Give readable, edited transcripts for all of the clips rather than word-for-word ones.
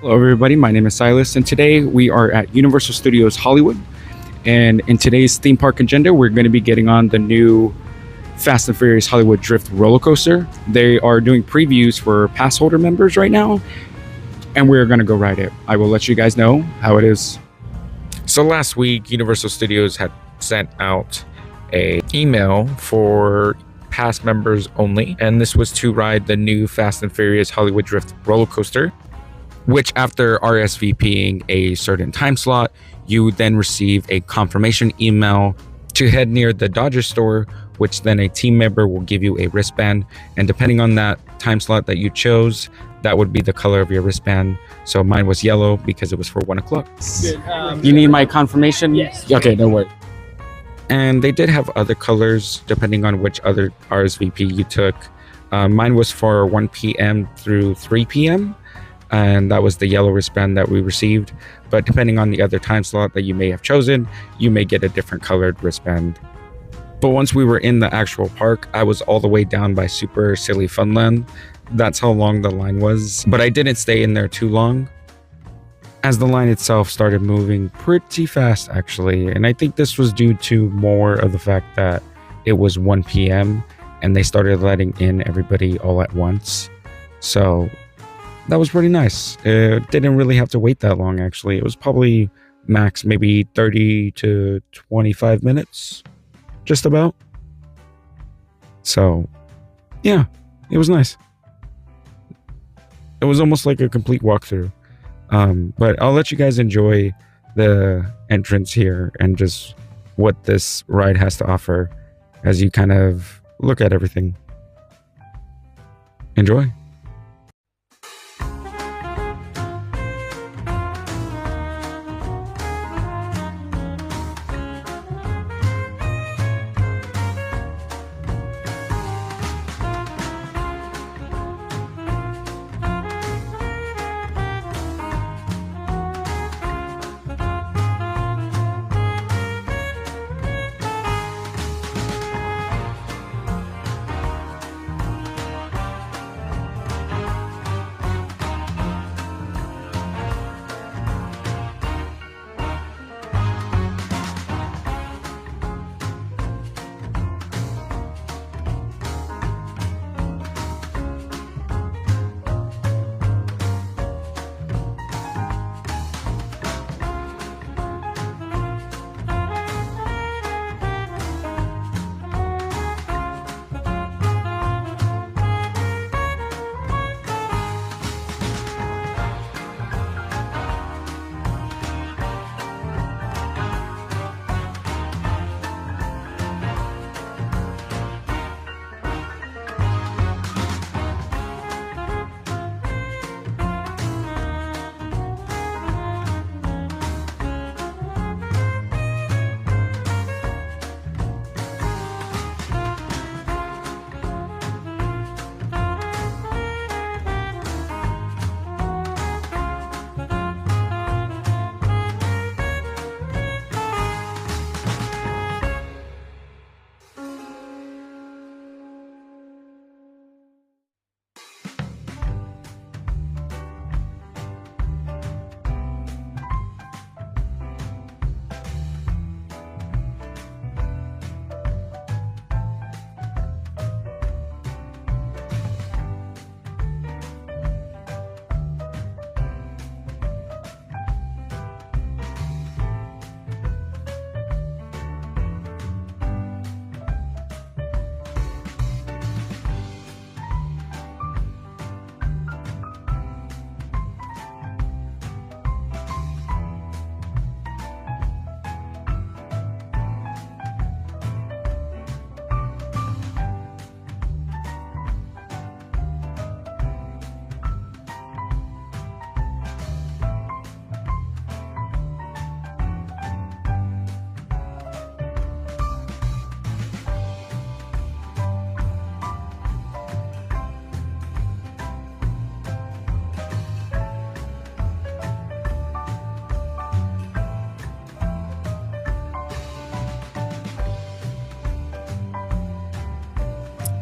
Hello, everybody. My name is Silas, and today we are at Universal Studios Hollywood. And in today's theme park agenda, we're going to be getting on the new Fast and Furious Hollywood Drift roller coaster. They are doing previews for pass holder members right now, and we're going to go ride it. I will let you guys know how it is. So last week, Universal Studios had sent out an email for pass members only, and this was to ride the new Fast and Furious Hollywood Drift roller coaster, which after RSVPing a certain time slot, you then receive a confirmation email to head near the Dodger store, which then a team member will give you a wristband. And depending on that time slot that you chose, that would be the color of your wristband. So mine was yellow because it was for 1 o'clock. You need my confirmation? Yes. Okay, no worries. And they did have other colors depending on which other RSVP you took. Mine was for 1 p.m. through 3 p.m. and that was the yellow wristband that we received. But depending on the other time slot that you may have chosen, you may get a different colored wristband. But once we were in the actual park, I was all the way down by Super Silly Funland. That's how long the line was. But I didn't stay in there too long, as the line itself started moving pretty fast, actually. And I think this was due to more of the fact that it was 1 p.m. and they started letting in everybody all at once. So that was pretty nice. It didn't really have to wait that long, actually. It was probably max maybe 30 to 25 minutes, just about. So, yeah, it was nice. It was almost like a complete walkthrough. But I'll let you guys enjoy the entrance here and just what this ride has to offer as you kind of look at everything. Enjoy.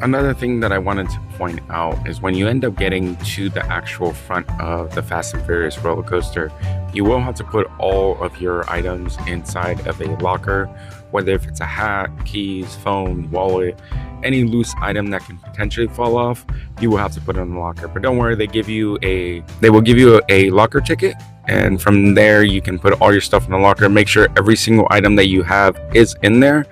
Another thing that I wanted to point out is when you end up getting to the actual front of the Fast and Furious roller coaster, you will have to put all of your items inside of a locker, whether if it's a hat, keys, phone, wallet, any loose item that can potentially fall off, you will have to put it in the locker. But don't worry, they will give you a locker ticket, and from there you can put all your stuff in the locker. Make sure every single item that you have is in there.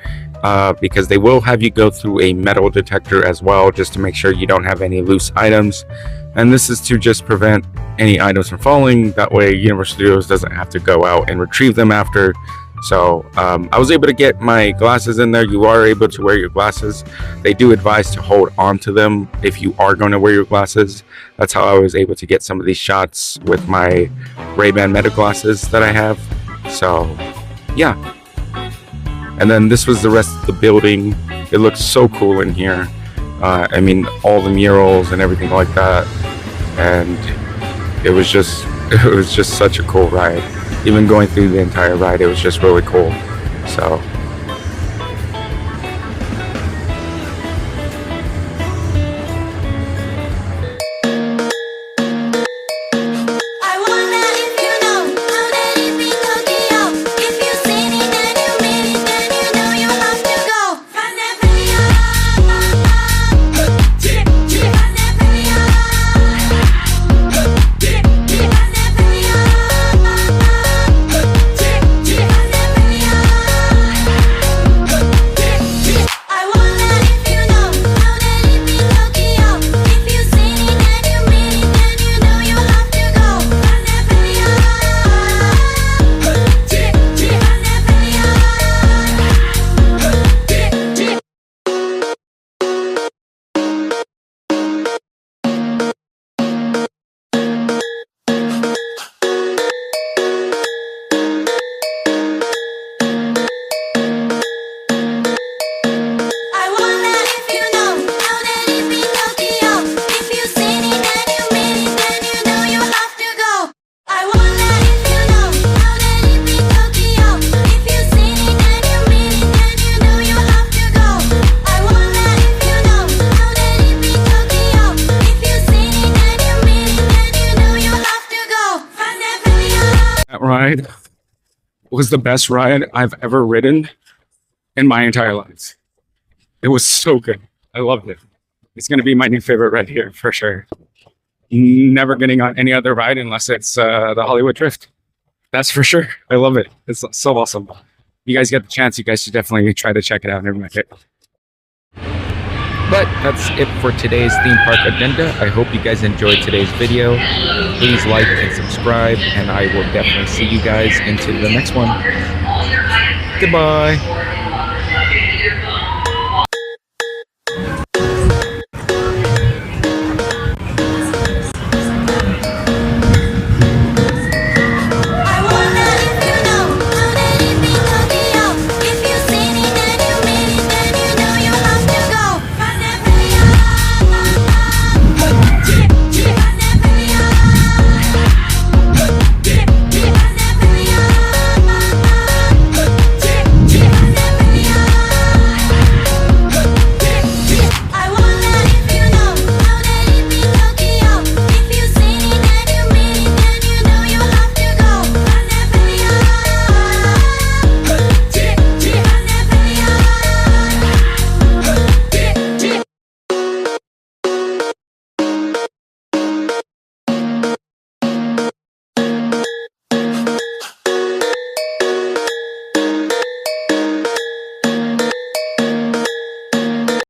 Because they will have you go through a metal detector as well, just to make sure you don't have any loose items. And this is to just prevent any items from falling. That way Universal Studios doesn't have to go out and retrieve them after. So I was able to get my glasses in there. You are able to wear your glasses. They do advise to hold on to them if you are going to wear your glasses. That's how I was able to get some of these shots with my Ray-Ban Meta glasses that I have. So yeah. And then this was the rest of the building. It looks so cool in here. I mean, all the murals and everything like that. And it was just such a cool ride. Even going through the entire ride, it was just really cool. So ride was the best ride I've ever ridden in my entire life. It was so good. I loved it. It's going to be my new favorite ride here for sure. Never getting on any other ride unless it's the Hollywood Drift. That's for sure. I love it. It's so awesome. If you guys get the chance, you guys should definitely try to check it out and ride it. But that's it for today's theme park agenda. I hope you guys enjoyed today's video. Please like and subscribe, and I will definitely see you guys into the next one. Goodbye.